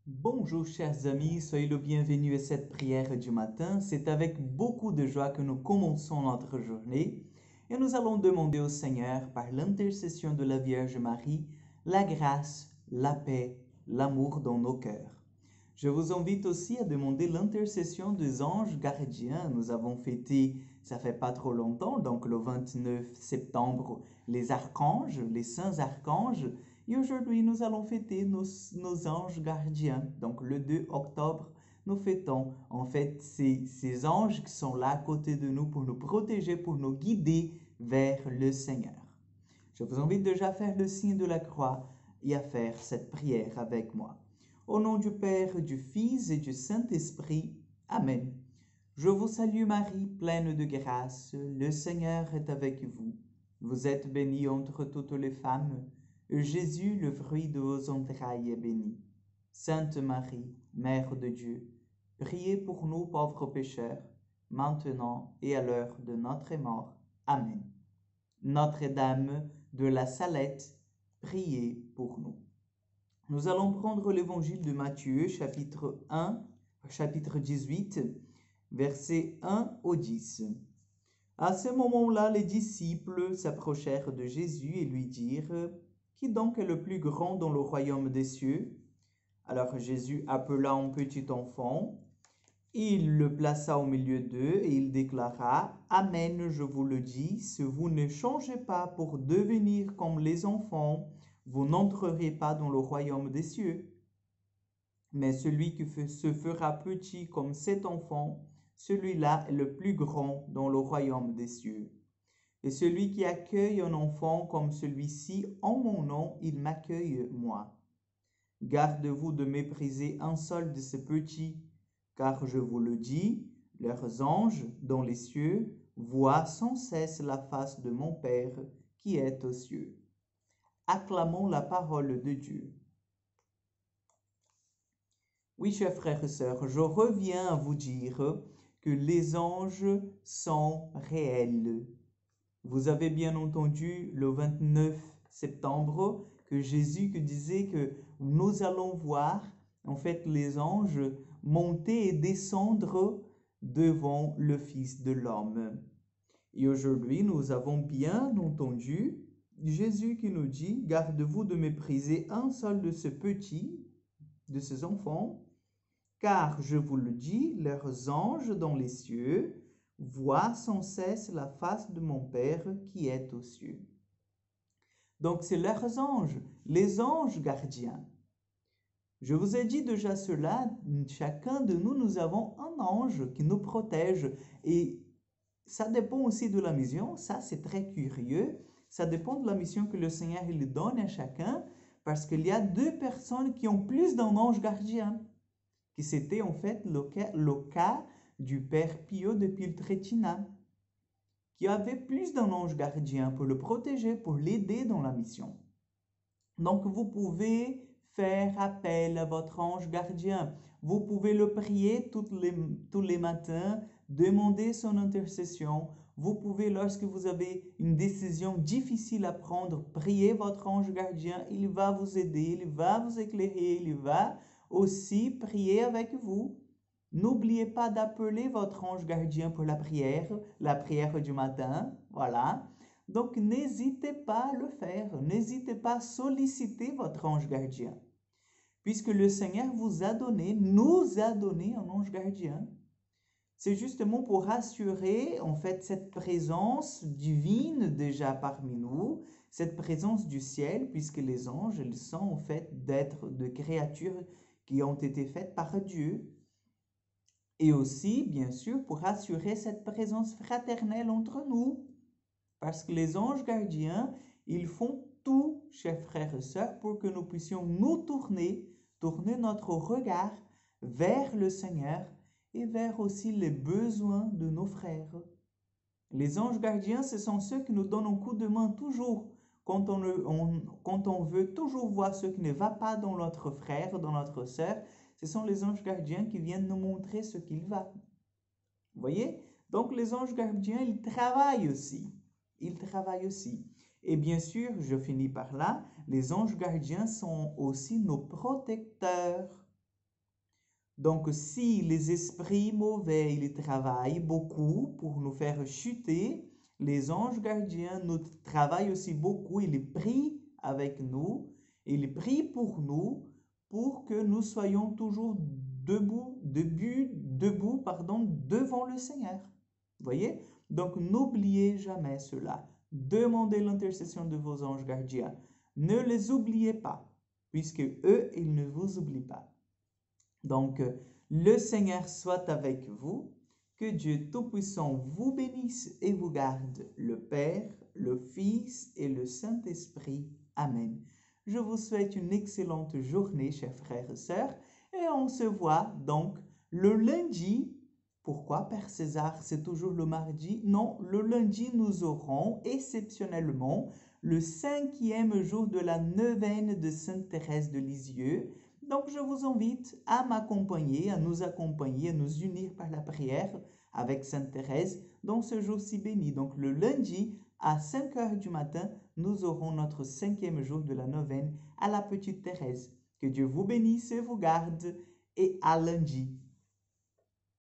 Bonjour chers amis, soyez le bienvenu à cette prière du matin. C'est avec beaucoup de joie que nous commençons notre journée et nous allons demander au Seigneur, par l'intercession de la Vierge Marie, la grâce, la paix, l'amour dans nos cœurs. Je vous invite aussi à demander l'intercession des anges gardiens. Nous avons fêté, ça fait pas trop longtemps, donc le 29 septembre, les archanges, les saints archanges. Et aujourd'hui, nous allons fêter nos anges gardiens. Donc le 2 octobre, nous fêtons en fait ces anges qui sont là à côté de nous pour nous protéger, pour nous guider vers le Seigneur. Je vous invite déjà à faire le signe de la croix et à faire cette prière avec moi. Au nom du Père, du Fils et du Saint-Esprit. Amen. Je vous salue Marie, pleine de grâce, le Seigneur est avec vous. Vous êtes bénie entre toutes les femmes, et Jésus, le fruit de vos entrailles, est béni. Sainte Marie, Mère de Dieu, priez pour nous pauvres pécheurs, maintenant et à l'heure de notre mort. Amen. Notre-Dame de la Salette, priez pour nous. Nous allons prendre l'évangile de Matthieu, chapitre 18, versets 1 au 10. À ce moment-là, les disciples s'approchèrent de Jésus et lui dirent, « Qui donc est le plus grand dans le royaume des cieux ?» Alors Jésus appela un petit enfant, il le plaça au milieu d'eux et il déclara, « Amen, je vous le dis, si vous ne changez pas pour devenir comme les enfants, vous n'entrerez pas dans le royaume des cieux. Mais celui qui se fera petit comme cet enfant, celui-là est le plus grand dans le royaume des cieux. Et celui qui accueille un enfant comme celui-ci en mon nom, il m'accueille moi. Gardez-vous de mépriser un seul de ces petits, car je vous le dis, leurs anges dans les cieux voient sans cesse la face de mon Père qui est aux cieux. » Acclamons la parole de Dieu. Oui, chers frères et sœurs, je reviens à vous dire que les anges sont réels. Vous avez bien entendu le 29 septembre que Jésus disait que nous allons voir en fait les anges monter et descendre devant le Fils de l'homme. Et aujourd'hui, nous avons bien entendu Jésus qui nous dit, gardez-vous de mépriser un seul de ces petits, de ces enfants, car je vous le dis, leurs anges dans les cieux voient sans cesse la face de mon Père qui est aux cieux. Donc c'est leurs anges, les anges gardiens. Je vous ai dit déjà cela, chacun de nous, nous avons un ange qui nous protège et ça dépend aussi de la mission, ça c'est très curieux, ça dépend de la mission que le Seigneur il donne à chacun parce qu'il y a deux personnes qui ont plus d'un ange gardien, qui c'était en fait le cas du Père Pio de Pietrelcina, qui avait plus d'un ange gardien pour le protéger, pour l'aider dans la mission. Donc vous pouvez faire appel à votre ange gardien. Vous pouvez le prier tous les matins, demander son intercession. Vous pouvez, lorsque vous avez une décision difficile à prendre, prier votre ange gardien. Il va vous aider, il va vous éclairer, il va aussi prier avec vous. N'oubliez pas d'appeler votre ange gardien pour la prière du matin. Voilà. Donc, n'hésitez pas à le faire. N'hésitez pas à solliciter votre ange gardien. Puisque le Seigneur nous a donné un ange gardien. C'est justement pour assurer, en fait, cette présence divine déjà parmi nous, cette présence du ciel, puisque les anges, ils sont en fait d'êtres, de créatures qui ont été faites par Dieu. Et aussi, bien sûr, pour assurer cette présence fraternelle entre nous. Parce que les anges gardiens, ils font tout, chers frères et sœurs, pour que nous puissions nous tourner notre regard vers le Seigneur et vers aussi les besoins de nos frères. Les anges gardiens, ce sont ceux qui nous donnent un coup de main toujours, quand on veut toujours voir ce qui ne va pas dans notre frère, dans notre sœur. Ce sont les anges gardiens qui viennent nous montrer ce qu'il va. Vous voyez? Donc les anges gardiens, ils travaillent aussi. Ils travaillent aussi. Et bien sûr, je finis par là, les anges gardiens sont aussi nos protecteurs. Donc, si les esprits mauvais, ils travaillent beaucoup pour nous faire chuter, les anges gardiens nous travaillent aussi beaucoup, ils prient avec nous, ils prient pour nous, pour que nous soyons toujours debout, devant le Seigneur. Vous voyez? Donc, n'oubliez jamais cela. Demandez l'intercession de vos anges gardiens. Ne les oubliez pas, puisque eux, ils ne vous oublient pas. Donc, le Seigneur soit avec vous. Que Dieu Tout-Puissant vous bénisse et vous garde, le Père, le Fils et le Saint-Esprit. Amen. Je vous souhaite une excellente journée, chers frères et sœurs, et on se voit donc le lundi. Pourquoi, Père César, c'est toujours le mardi? Non, le lundi, nous aurons exceptionnellement le 5e jour de la neuvaine de Sainte Thérèse de Lisieux. Donc, je vous invite à m'accompagner, à nous accompagner, à nous unir par la prière avec Sainte Thérèse dans ce jour si béni. Donc, le lundi à 5 heures du matin, nous aurons notre 5e jour de la neuvaine à la petite Thérèse. Que Dieu vous bénisse et vous garde et à lundi.